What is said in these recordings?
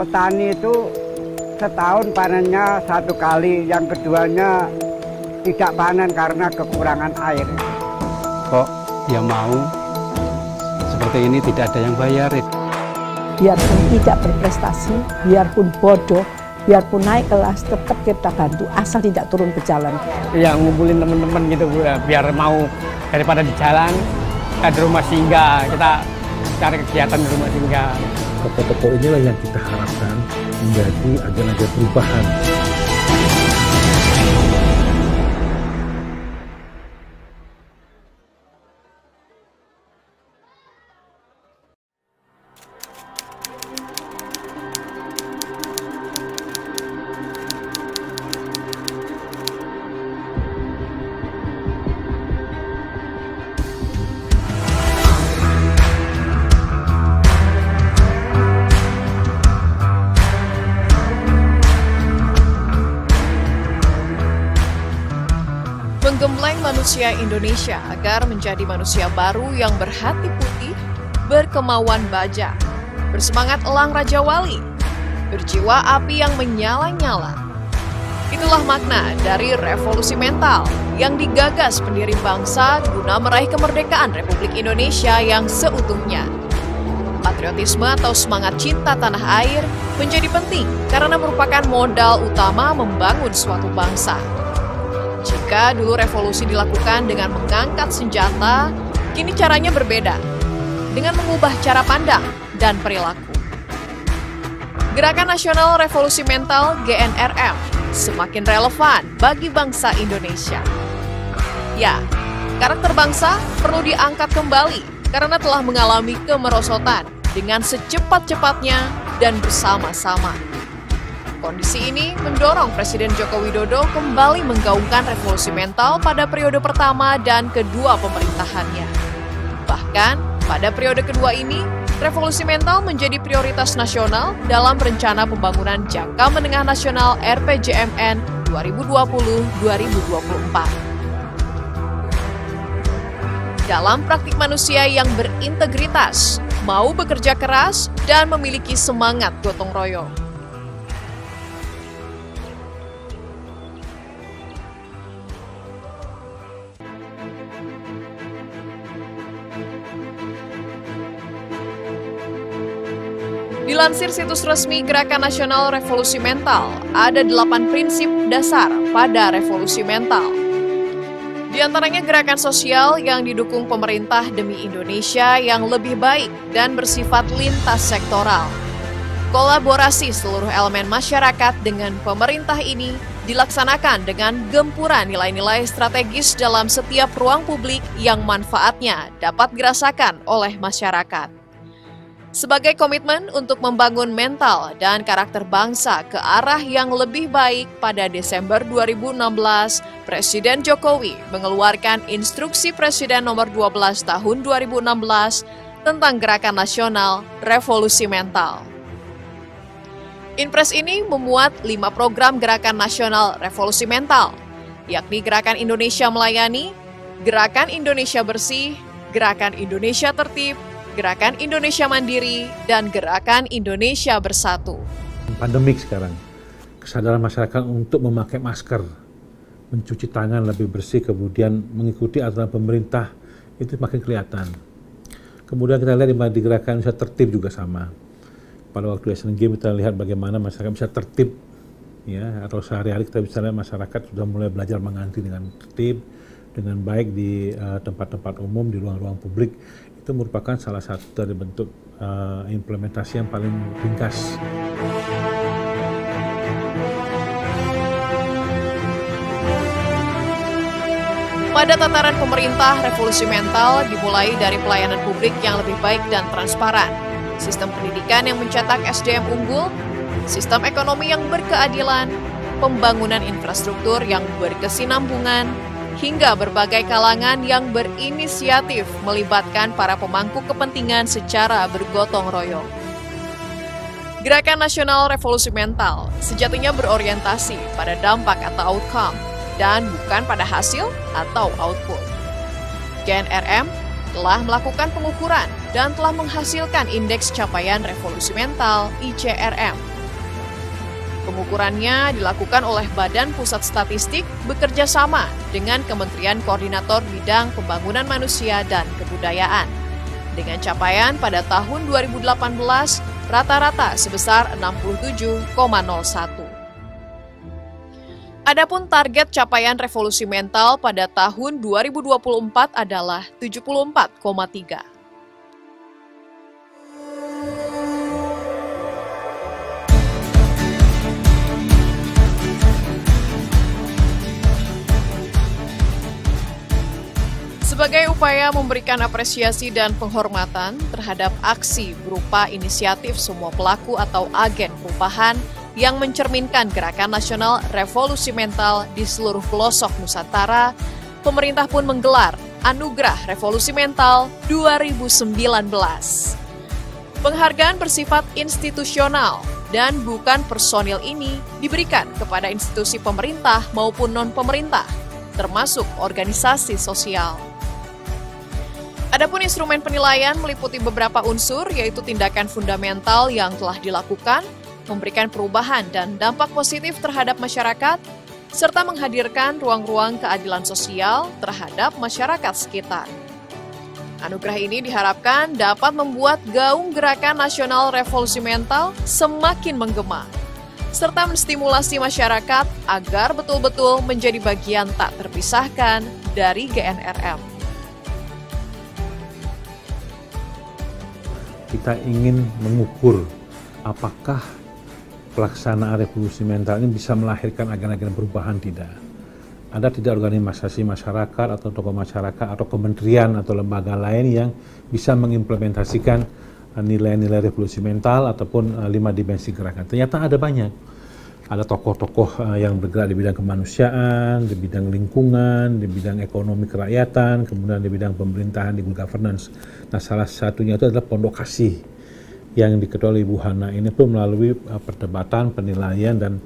petani itu setahun panennya 1 kali, yang keduanya tidak panen karena kekurangan air. Kok dia mau seperti ini tidak ada yang bayarin? Biarpun tidak berprestasi, biarpun bodoh, biarpun naik kelas, tetap kita bantu asal tidak turun ke jalan. Ya ngumpulin teman-teman gitu Bu, ya, biar mau daripada di jalan, di rumah singgah, kita cari kegiatan di rumah singgah. Tokoh-tokoh inilah yang kita harapkan menjadi agen-agen perubahan. Menggembleng manusia Indonesia agar menjadi manusia baru yang berhati putih, berkemauan baja, bersemangat elang Raja Wali, berjiwa api yang menyala-nyala. Itulah makna dari revolusi mental yang digagas pendiri bangsa guna meraih kemerdekaan Republik Indonesia yang seutuhnya. Patriotisme atau semangat cinta tanah air menjadi penting karena merupakan modal utama membangun suatu bangsa. Jika dulu revolusi dilakukan dengan mengangkat senjata, kini caranya berbeda, dengan mengubah cara pandang dan perilaku. Gerakan Nasional Revolusi Mental GNRM semakin relevan bagi bangsa Indonesia. Ya, karakter bangsa perlu diangkat kembali karena telah mengalami kemerosotan dengan secepat-cepatnya dan bersama-sama. Kondisi ini mendorong Presiden Joko Widodo kembali menggaungkan revolusi mental pada periode pertama dan kedua pemerintahannya. Bahkan, pada periode kedua ini, revolusi mental menjadi prioritas nasional dalam Rencana Pembangunan Jangka Menengah Nasional RPJMN 2020-2024. Dalam praktik manusia yang berintegritas, mau bekerja keras, dan memiliki semangat gotong royong. Dilansir situs resmi Gerakan Nasional Revolusi Mental, ada 8 prinsip dasar pada revolusi mental. Di antaranya gerakan sosial yang didukung pemerintah demi Indonesia yang lebih baik dan bersifat lintas sektoral. Kolaborasi seluruh elemen masyarakat dengan pemerintah ini dilaksanakan dengan gempuran nilai-nilai strategis dalam setiap ruang publik yang manfaatnya dapat dirasakan oleh masyarakat. Sebagai komitmen untuk membangun mental dan karakter bangsa ke arah yang lebih baik, pada Desember 2016, Presiden Jokowi mengeluarkan Instruksi Presiden Nomor 12 Tahun 2016 tentang Gerakan Nasional Revolusi Mental. Inpres ini memuat 5 program Gerakan Nasional Revolusi Mental, yakni Gerakan Indonesia Melayani, Gerakan Indonesia Bersih, Gerakan Indonesia Tertib, Gerakan Indonesia Mandiri, dan Gerakan Indonesia Bersatu. Pandemik sekarang, kesadaran masyarakat untuk memakai masker, mencuci tangan lebih bersih, kemudian mengikuti aturan pemerintah, itu makin kelihatan. Kemudian kita lihat di Gerakan Indonesia Tertib juga sama. Pada waktu Asian Games kita lihat bagaimana masyarakat bisa tertib, ya, atau sehari-hari kita bisa lihat masyarakat sudah mulai belajar mengantri dengan tertib, dengan baik di tempat-tempat umum, di ruang-ruang publik. Itu merupakan salah satu dari bentuk implementasi yang paling ringkas. Pada tataran pemerintah, revolusi mental dimulai dari pelayanan publik yang lebih baik dan transparan, sistem pendidikan yang mencetak SDM unggul, sistem ekonomi yang berkeadilan, pembangunan infrastruktur yang berkesinambungan, hingga berbagai kalangan yang berinisiatif melibatkan para pemangku kepentingan secara bergotong royong. Gerakan Nasional Revolusi Mental sejatinya berorientasi pada dampak atau outcome dan bukan pada hasil atau output. GNRM telah melakukan pengukuran dan telah menghasilkan Indeks Capaian Revolusi Mental (ICRM) Pengukurannya dilakukan oleh Badan Pusat Statistik bekerja sama dengan Kementerian Koordinator Bidang Pembangunan Manusia dan Kebudayaan. Dengan capaian pada tahun 2018 rata-rata sebesar 67,01. Adapun target capaian revolusi mental pada tahun 2024 adalah 74,3. Sebagai upaya memberikan apresiasi dan penghormatan terhadap aksi berupa inisiatif semua pelaku atau agen perubahan yang mencerminkan gerakan nasional revolusi mental di seluruh pelosok Nusantara, pemerintah pun menggelar Anugerah Revolusi Mental 2019. Penghargaan bersifat institusional dan bukan personil ini diberikan kepada institusi pemerintah maupun non-pemerintah, termasuk organisasi sosial. Adapun instrumen penilaian meliputi beberapa unsur, yaitu tindakan fundamental yang telah dilakukan, memberikan perubahan dan dampak positif terhadap masyarakat, serta menghadirkan ruang-ruang keadilan sosial terhadap masyarakat sekitar. Anugerah ini diharapkan dapat membuat gaung gerakan nasional revolusi mental semakin menggema, serta menstimulasi masyarakat agar betul-betul menjadi bagian tak terpisahkan dari GNRM. Kita ingin mengukur apakah pelaksanaan revolusi mental ini bisa melahirkan agen-agen perubahan tidak. Ada tidak organisasi masyarakat atau tokoh masyarakat atau kementerian atau lembaga lain yang bisa mengimplementasikan nilai-nilai revolusi mental ataupun 5 dimensi gerakan. Ternyata ada banyak. Ada tokoh-tokoh yang bergerak di bidang kemanusiaan, di bidang lingkungan, di bidang ekonomi kerakyatan, kemudian di bidang pemerintahan, di good governance. Nah, salah satunya itu adalah Pondok Kasih yang diketuai Ibu Hana. Ini pun melalui perdebatan, penilaian dan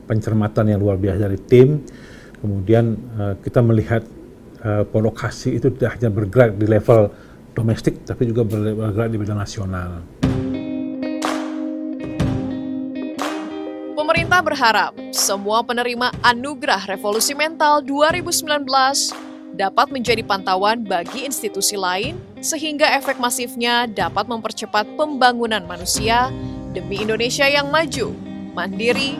pencermatan yang luar biasa dari tim. Kemudian kita melihat Pondok Kasih itu tidak hanya bergerak di level domestik, tapi juga bergerak di bidang nasional. Pemerintah berharap semua penerima Anugerah Revolusi Mental 2019 dapat menjadi pantauan bagi institusi lain sehingga efek masifnya dapat mempercepat pembangunan manusia demi Indonesia yang maju, mandiri,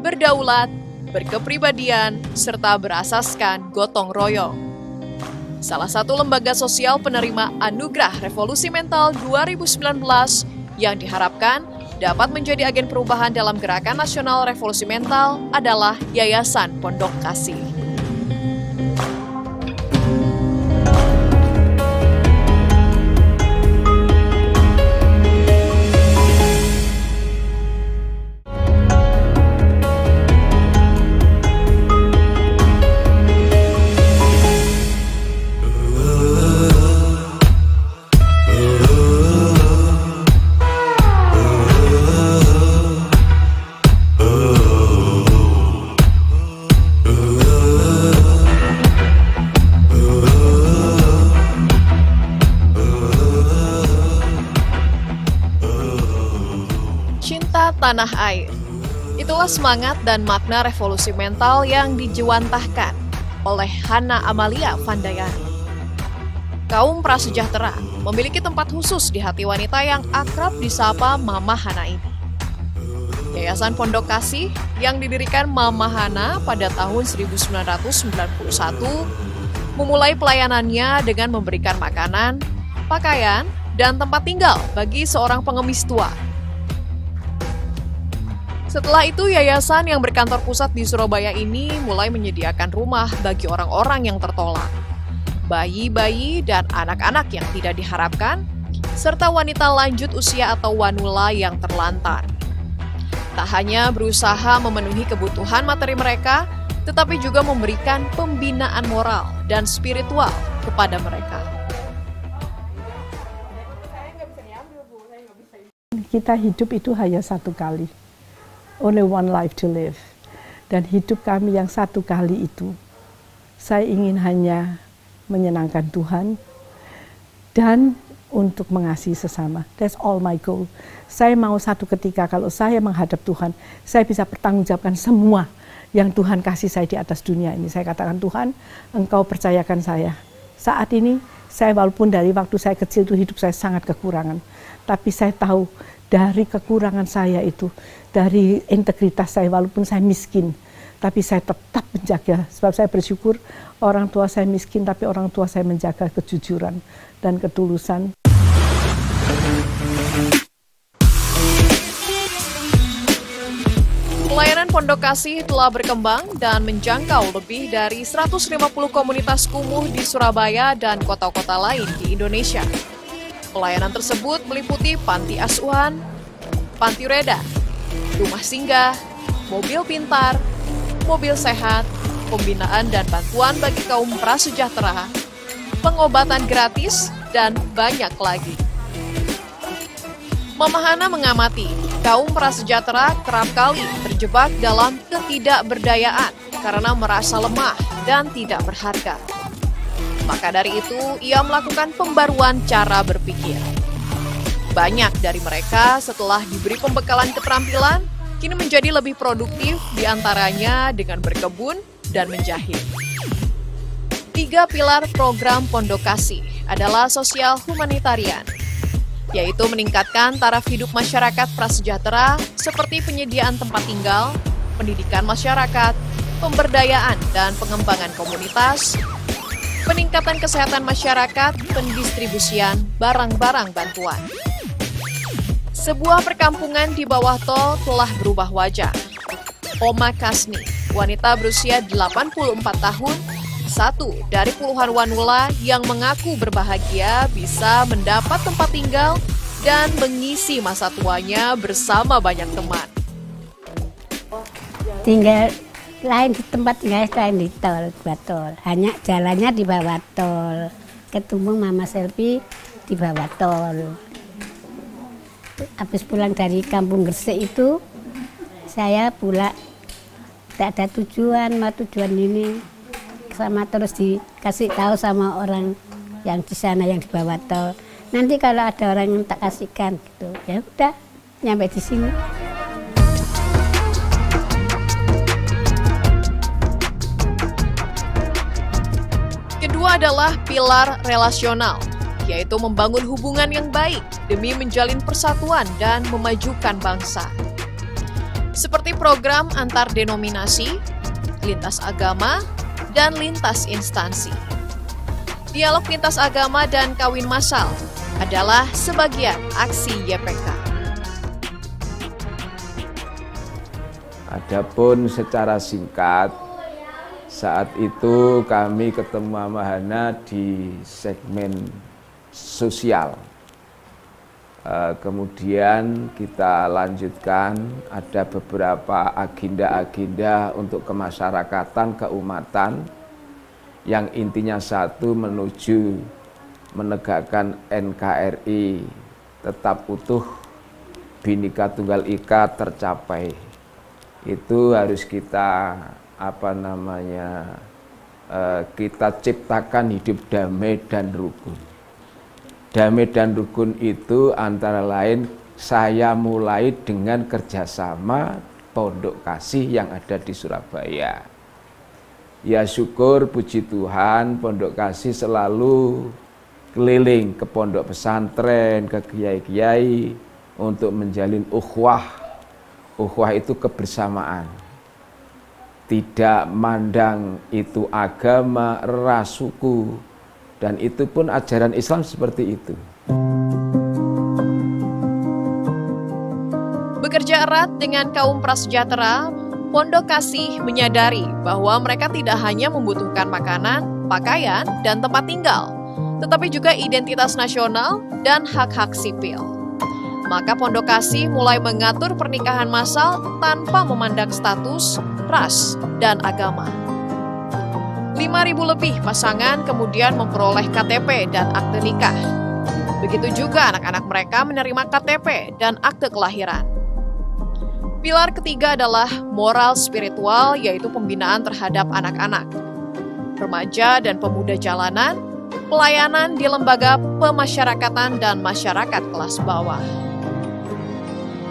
berdaulat, berkepribadian, serta berasaskan gotong royong. Salah satu lembaga sosial penerima Anugerah Revolusi Mental 2019 yang diharapkan dapat menjadi agen perubahan dalam gerakan nasional revolusi mental adalah Yayasan Pondok Kasih. Tanah air. Itulah semangat dan makna revolusi mental yang dijewantahkan oleh Hana Amalia Vandayani. Kaum prasejahtera memiliki tempat khusus di hati wanita yang akrab disapa Mama Hana ini. Yayasan Pondok Kasih yang didirikan Mama Hana pada tahun 1991 memulai pelayanannya dengan memberikan makanan, pakaian, dan tempat tinggal bagi seorang pengemis tua. Setelah itu, yayasan yang berkantor pusat di Surabaya ini mulai menyediakan rumah bagi orang-orang yang tertolak, bayi-bayi dan anak-anak yang tidak diharapkan, serta wanita lanjut usia atau wanula yang terlantar. Tak hanya berusaha memenuhi kebutuhan materi mereka, tetapi juga memberikan pembinaan moral dan spiritual kepada mereka. Kita hidup itu hanya satu kali. Only one life to live. Dan hidup kami yang satu kali itu, saya ingin hanya menyenangkan Tuhan dan untuk mengasihi sesama. That's all my goal. Saya mau satu ketika kalau saya menghadap Tuhan, saya bisa bertanggungjawabkan semua yang Tuhan kasih saya di atas dunia ini. Saya katakan, Tuhan, Engkau percayakan saya. Saat ini, saya walaupun dari waktu saya kecil itu hidup saya sangat kekurangan. Tapi saya tahu dari kekurangan saya itu, dari integritas saya walaupun saya miskin, tapi saya tetap menjaga. Sebab saya bersyukur orang tua saya miskin, tapi orang tua saya menjaga kejujuran dan ketulusan. Pelayanan Pondok Kasih telah berkembang dan menjangkau lebih dari 150 komunitas kumuh di Surabaya dan kota-kota lain di Indonesia. Pelayanan tersebut meliputi panti asuhan, panti reda, rumah singgah, mobil pintar, mobil sehat, pembinaan dan bantuan bagi kaum prasejahtera, pengobatan gratis, dan banyak lagi. Mama Hana mengamati, kaum prasejahtera kerap kali terjebak dalam ketidakberdayaan karena merasa lemah dan tidak berharga. Maka dari itu, ia melakukan pembaruan cara berpikir. Banyak dari mereka setelah diberi pembekalan keterampilan, kini menjadi lebih produktif, diantaranya dengan berkebun dan menjahit. 3 pilar program Pondok Kasih adalah sosial humanitarian, yaitu meningkatkan taraf hidup masyarakat prasejahtera seperti penyediaan tempat tinggal, pendidikan masyarakat, pemberdayaan dan pengembangan komunitas, peningkatan kesehatan masyarakat, pendistribusian barang-barang bantuan. Sebuah perkampungan di bawah tol telah berubah wajah. Oma Kasni, wanita berusia 84 tahun, satu dari puluhan wanula yang mengaku berbahagia bisa mendapat tempat tinggal dan mengisi masa tuanya bersama banyak teman. Tinggal lain di tempat tinggal lain di tol, tol. Hanya jalannya di bawah tol. Ketemu Mama Selvi di bawah tol. Habis pulang dari Kampung Gresik itu, saya pulang tidak ada tujuan, mau tujuan ini. Sama terus dikasih tahu sama orang yang di sana yang di bawah tol. Nanti kalau ada orang yang tak kasihkan gitu, ya udah nyampe di sini. Kedua adalah pilar relasional, yaitu membangun hubungan yang baik demi menjalin persatuan dan memajukan bangsa. Seperti program antar denominasi, lintas agama, dan lintas instansi. Dialog lintas agama dan kawin massal adalah sebagian aksi YPK. Adapun secara singkat, saat itu kami ketemu Mama Hana di segmen sosial. Kemudian kita lanjutkan, ada beberapa agenda-agenda untuk kemasyarakatan, keumatan, yang intinya satu, menuju menegakkan NKRI tetap utuh, Bhinneka Tunggal Ika tercapai. Itu harus kita kita ciptakan hidup damai dan rukun. Damai dan rukun itu antara lain saya mulai dengan kerjasama Pondok Kasih yang ada di Surabaya. Ya syukur, puji Tuhan, Pondok Kasih selalu keliling ke pondok pesantren, ke kiai-kiai untuk menjalin ukhuwah. Ukhuwah itu kebersamaan. Tidak mandang itu agama, ras, suku. Dan itu pun ajaran Islam seperti itu. Bekerja erat dengan kaum prasejahtera, Pondok Kasih menyadari bahwa mereka tidak hanya membutuhkan makanan, pakaian, dan tempat tinggal, tetapi juga identitas nasional dan hak-hak sipil. Maka Pondok Kasih mulai mengatur pernikahan massal tanpa memandang status, ras, dan agama. 5.000 lebih pasangan kemudian memperoleh KTP dan akte nikah. Begitu juga anak-anak mereka menerima KTP dan akte kelahiran. Pilar ketiga adalah moral spiritual, yaitu pembinaan terhadap anak-anak, remaja dan pemuda jalanan, pelayanan di lembaga pemasyarakatan dan masyarakat kelas bawah.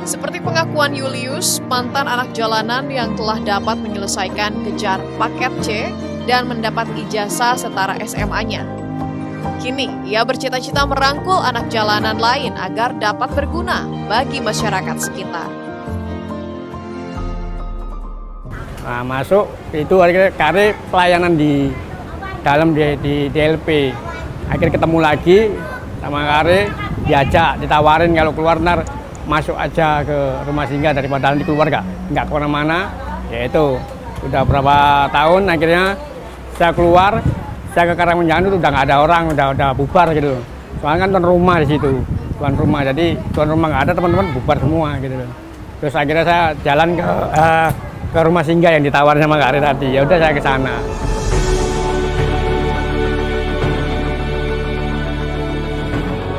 Seperti pengakuan Julius, mantan anak jalanan yang telah dapat menyelesaikan kejar paket C dan mendapat ijazah setara SMA-nya. Kini, ia bercita-cita merangkul anak jalanan lain agar dapat berguna bagi masyarakat sekitar. Nah, masuk itu akhirnya pelayanan di dalam di DLP. Akhirnya ketemu lagi sama Kare, diajak, ditawarin kalau keluar ntar masuk aja ke rumah singgah daripada nanti keluar nggak kemana-mana. Ya itu udah berapa tahun akhirnya saya keluar, saya ke Karangmenjangan itu udah nggak ada orang, udah bubar gitu. Soalnya kan tuan rumah di situ, tuan rumah, jadi tuan rumah nggak ada, teman-teman bubar semua gitu. Terus akhirnya saya jalan ke rumah singgah yang ditawarin sama Kak Ari tadi. Ya udah saya ke sana.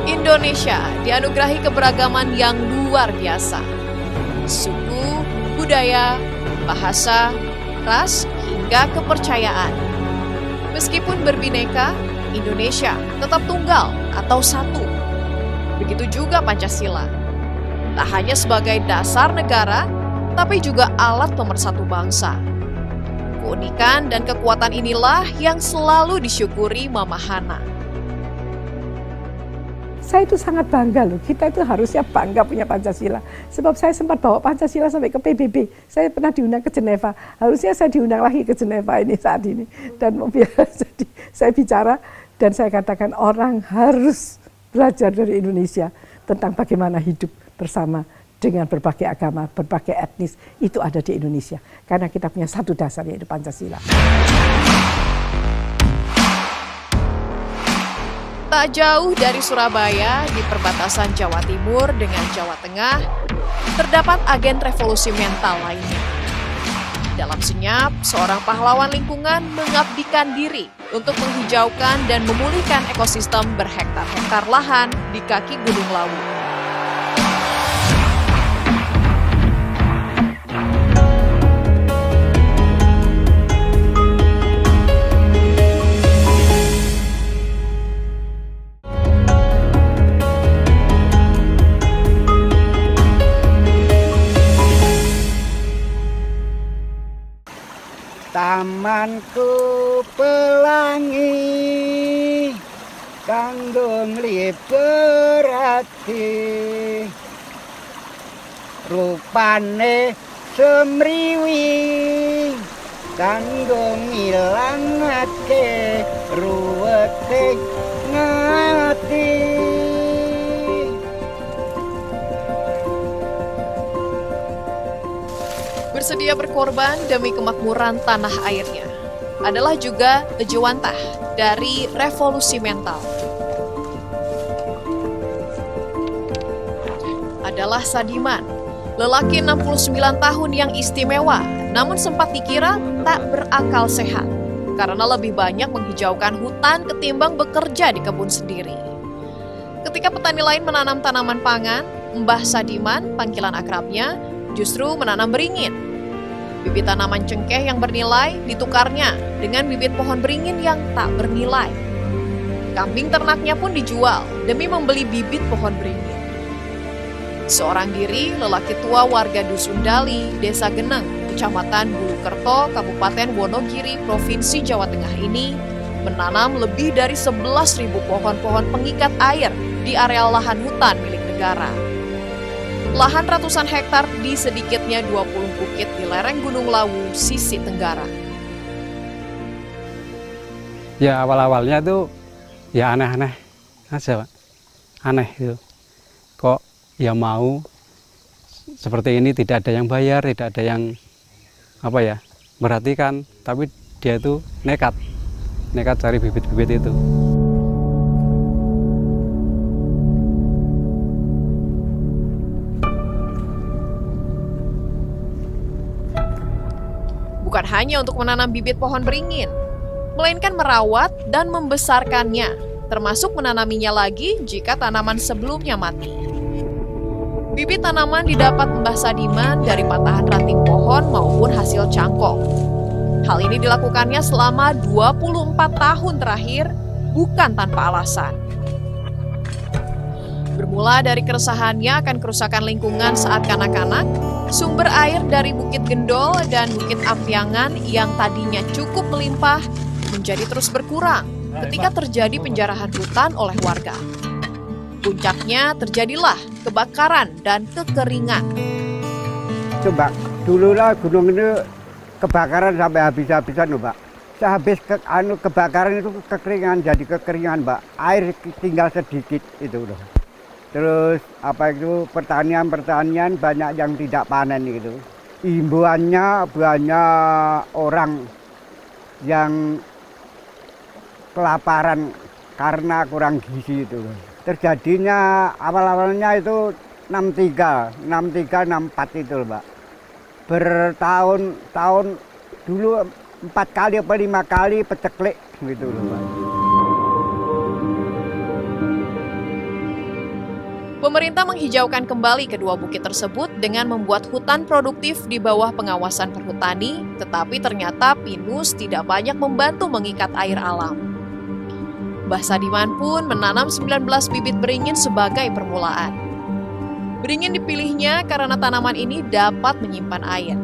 Indonesia dianugerahi keberagaman yang luar biasa. Suku, budaya, bahasa, ras, hingga kepercayaan. Meskipun berbineka, Indonesia tetap tunggal atau satu. Begitu juga Pancasila. Tak hanya sebagai dasar negara, tapi juga alat pemersatu bangsa. Keunikan dan kekuatan inilah yang selalu disyukuri Mama Hana. Saya itu sangat bangga loh, kita itu harusnya bangga punya Pancasila. Sebab saya sempat bawa Pancasila sampai ke PBB. Saya pernah diundang ke Jeneva, harusnya saya diundang lagi ke Jeneva ini saat ini. Dan jadi saya bicara dan saya katakan orang harus belajar dari Indonesia tentang bagaimana hidup bersama dengan berbagai agama, berbagai etnis. Itu ada di Indonesia, karena kita punya satu dasar yaitu Pancasila. Tak jauh dari Surabaya, di perbatasan Jawa Timur dengan Jawa Tengah, terdapat agen revolusi mental lainnya. Dalam senyap, seorang pahlawan lingkungan mengabdikan diri untuk menghijaukan dan memulihkan ekosistem berhektar-hektar lahan di kaki Gunung Lawu. Tamanku pelangi kanggo ngliberati rupane semriwi kanggo ngilangake ruwete ngati. Bersedia berkorban demi kemakmuran tanah airnya adalah juga Jewantah dari revolusi mental. Adalah Sadiman, lelaki 69 tahun yang istimewa, namun sempat dikira tak berakal sehat karena lebih banyak menghijaukan hutan ketimbang bekerja di kebun sendiri. Ketika petani lain menanam tanaman pangan, Mbah Sadiman, panggilan akrabnya, justru menanam beringin. Bibit tanaman cengkeh yang bernilai ditukarnya dengan bibit pohon beringin yang tak bernilai. Kambing ternaknya pun dijual demi membeli bibit pohon beringin. Seorang diri, lelaki tua warga Dusun Dali, Desa Geneng, Kecamatan Bulukerto, Kabupaten Wonogiri, Provinsi Jawa Tengah ini menanam lebih dari 11.000 pohon-pohon pengikat air di area lahan hutan milik negara. Lahan ratusan hektar di sedikitnya 20 bukit di lereng Gunung Lawu, sisi tenggara. Ya awal-awalnya tuh ya aneh-aneh aja, Pak. Aneh itu. Kok ya mau seperti ini, tidak ada yang bayar, tidak ada yang merhatikan, tapi dia tuh nekat cari bibit-bibit itu. Bukan hanya untuk menanam bibit pohon beringin, melainkan merawat dan membesarkannya, termasuk menanaminya lagi jika tanaman sebelumnya mati. Bibit tanaman didapat Mbah Sadiman dari patahan ranting pohon maupun hasil cangkok. Hal ini dilakukannya selama 24 tahun terakhir bukan tanpa alasan. Bermula dari keresahannya akan kerusakan lingkungan saat kanak-kanak, sumber air dari Bukit Gendol dan Bukit Ampiangan yang tadinya cukup melimpah menjadi terus berkurang ketika terjadi penjarahan hutan oleh warga. Puncaknya terjadilah kebakaran dan kekeringan. Coba dulu lah gunung ini kebakaran sampai habis-habisan, Mbak. Sehabis kebakaran itu kekeringan, jadi kekeringan, Mbak. Air tinggal sedikit itu loh. Terus apa itu pertanian banyak yang tidak panen gitu. Himbauannya banyak orang yang kelaparan karena kurang gizi itu. Terjadinya awalnya itu 63, 64 itu Mbak. Bertahun-tahun dulu 4 kali atau 5 kali peceklik gitu loh Mbak. Pemerintah menghijaukan kembali kedua bukit tersebut dengan membuat hutan produktif di bawah pengawasan perhutani, tetapi ternyata pinus tidak banyak membantu mengikat air alam. Mbah Sadiman pun menanam 19 bibit beringin sebagai permulaan. Beringin dipilihnya karena tanaman ini dapat menyimpan air.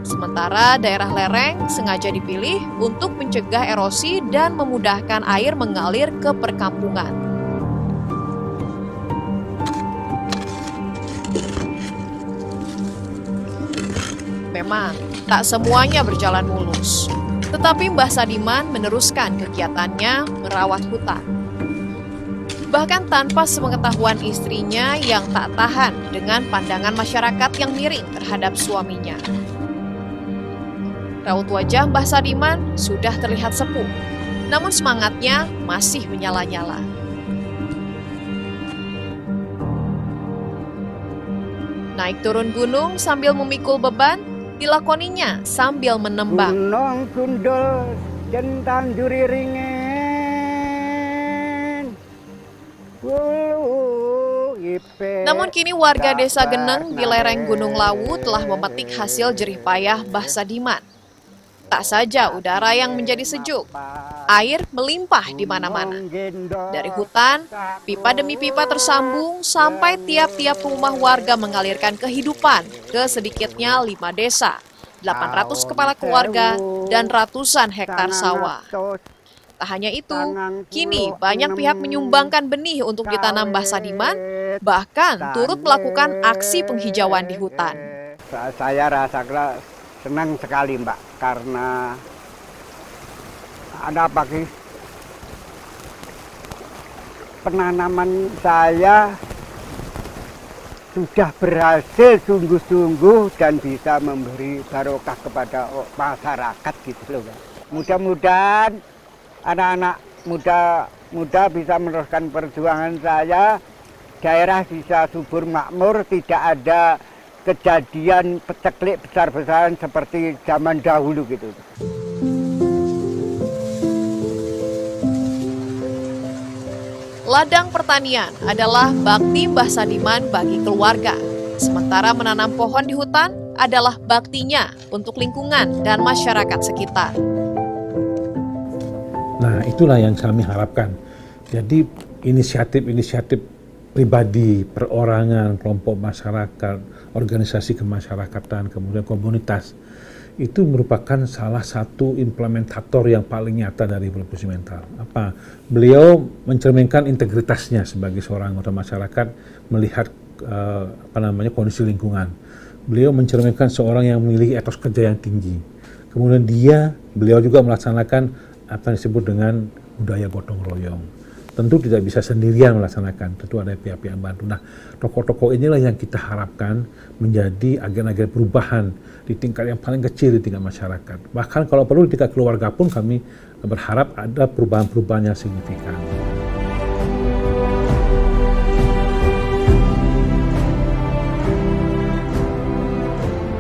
Sementara daerah lereng sengaja dipilih untuk mencegah erosi dan memudahkan air mengalir ke perkampungan. Memang, tak semuanya berjalan mulus. Tetapi Mbah Sadiman meneruskan kegiatannya merawat hutan. Bahkan tanpa sepengetahuan istrinya yang tak tahan dengan pandangan masyarakat yang miring terhadap suaminya. Raut wajah Mbah Sadiman sudah terlihat sepuh, namun semangatnya masih menyala-nyala. Naik turun gunung sambil memikul beban, dilakoninya sambil menembang. Gunung Gundul centang juri ringin. Namun kini warga desa Geneng di lereng Gunung Lawu telah memetik hasil jerih payah Mbah Sadiman. Tak saja udara yang menjadi sejuk, air melimpah di mana-mana. Dari hutan, pipa demi pipa tersambung sampai tiap-tiap rumah warga mengalirkan kehidupan ke sedikitnya 5 desa, 800 kepala keluarga, dan ratusan hektar sawah. Tak hanya itu, kini banyak pihak menyumbangkan benih untuk ditanam Mbah Sadiman, bahkan turut melakukan aksi penghijauan di hutan. Saya rasakan senang sekali Mbak, karena ada bagi penanaman saya sudah berhasil sungguh-sungguh dan bisa memberi barokah kepada masyarakat gitu loh Mbak. Mudah-mudahan anak-anak muda bisa meneruskan perjuangan saya, daerah bisa subur makmur, tidak ada kejadian peceklik besar-besaran seperti zaman dahulu gitu. Ladang pertanian adalah bakti Mbah Sadiman bagi keluarga. Sementara menanam pohon di hutan adalah baktinya untuk lingkungan dan masyarakat sekitar. Nah, itulah yang kami harapkan. Jadi inisiatif-inisiatif pribadi, perorangan, kelompok masyarakat, organisasi kemasyarakatan, kemudian komunitas, itu merupakan salah satu implementator yang paling nyata dari revolusi mental. Apa? Beliau mencerminkan integritasnya sebagai seorang anggota masyarakat, melihat kondisi lingkungan. Beliau mencerminkan seorang yang memiliki etos kerja yang tinggi. Kemudian beliau juga melaksanakan apa yang disebut dengan budaya gotong royong. Tentu tidak bisa sendirian melaksanakan, tentu ada pihak-pihak bantu. Nah, tokoh-tokoh inilah yang kita harapkan menjadi agen-agen perubahan di tingkat yang paling kecil di tingkat masyarakat. Bahkan kalau perlu di tingkat keluarga pun kami berharap ada perubahan-perubahan yang signifikan.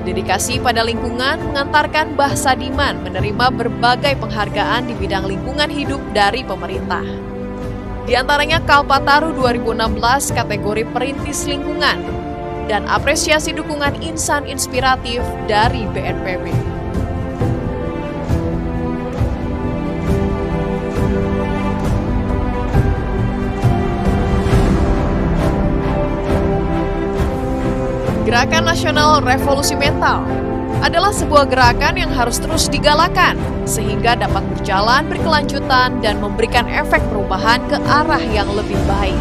Dedikasi pada lingkungan mengantarkan Mbah Sadiman menerima berbagai penghargaan di bidang lingkungan hidup dari pemerintah. Di antaranya Kalpataru 2016 kategori perintis lingkungan dan apresiasi dukungan insan inspiratif dari BNPB. Nasional Revolusi Mental adalah sebuah gerakan yang harus terus digalakan sehingga dapat berjalan berkelanjutan dan memberikan efek perubahan ke arah yang lebih baik.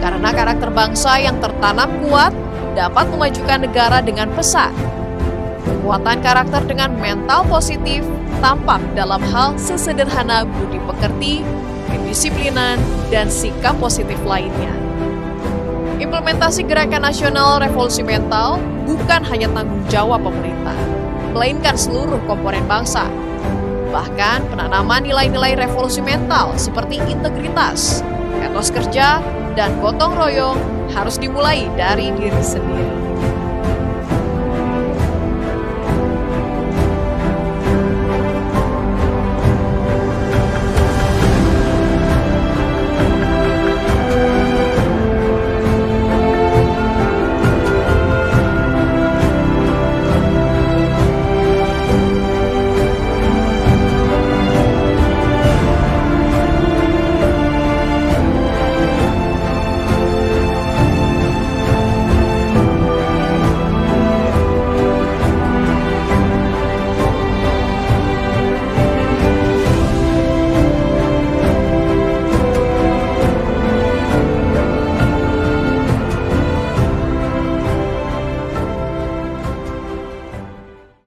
Karena karakter bangsa yang tertanam kuat dapat memajukan negara dengan pesat. Kekuatan karakter dengan mental positif tampak dalam hal sesederhana budi pekerti, kedisiplinan, dan sikap positif lainnya. Implementasi Gerakan Nasional Revolusi Mental bukan hanya tanggung jawab pemerintah, melainkan seluruh komponen bangsa. Bahkan penanaman nilai-nilai revolusi mental seperti integritas, etos kerja, dan gotong royong harus dimulai dari diri sendiri.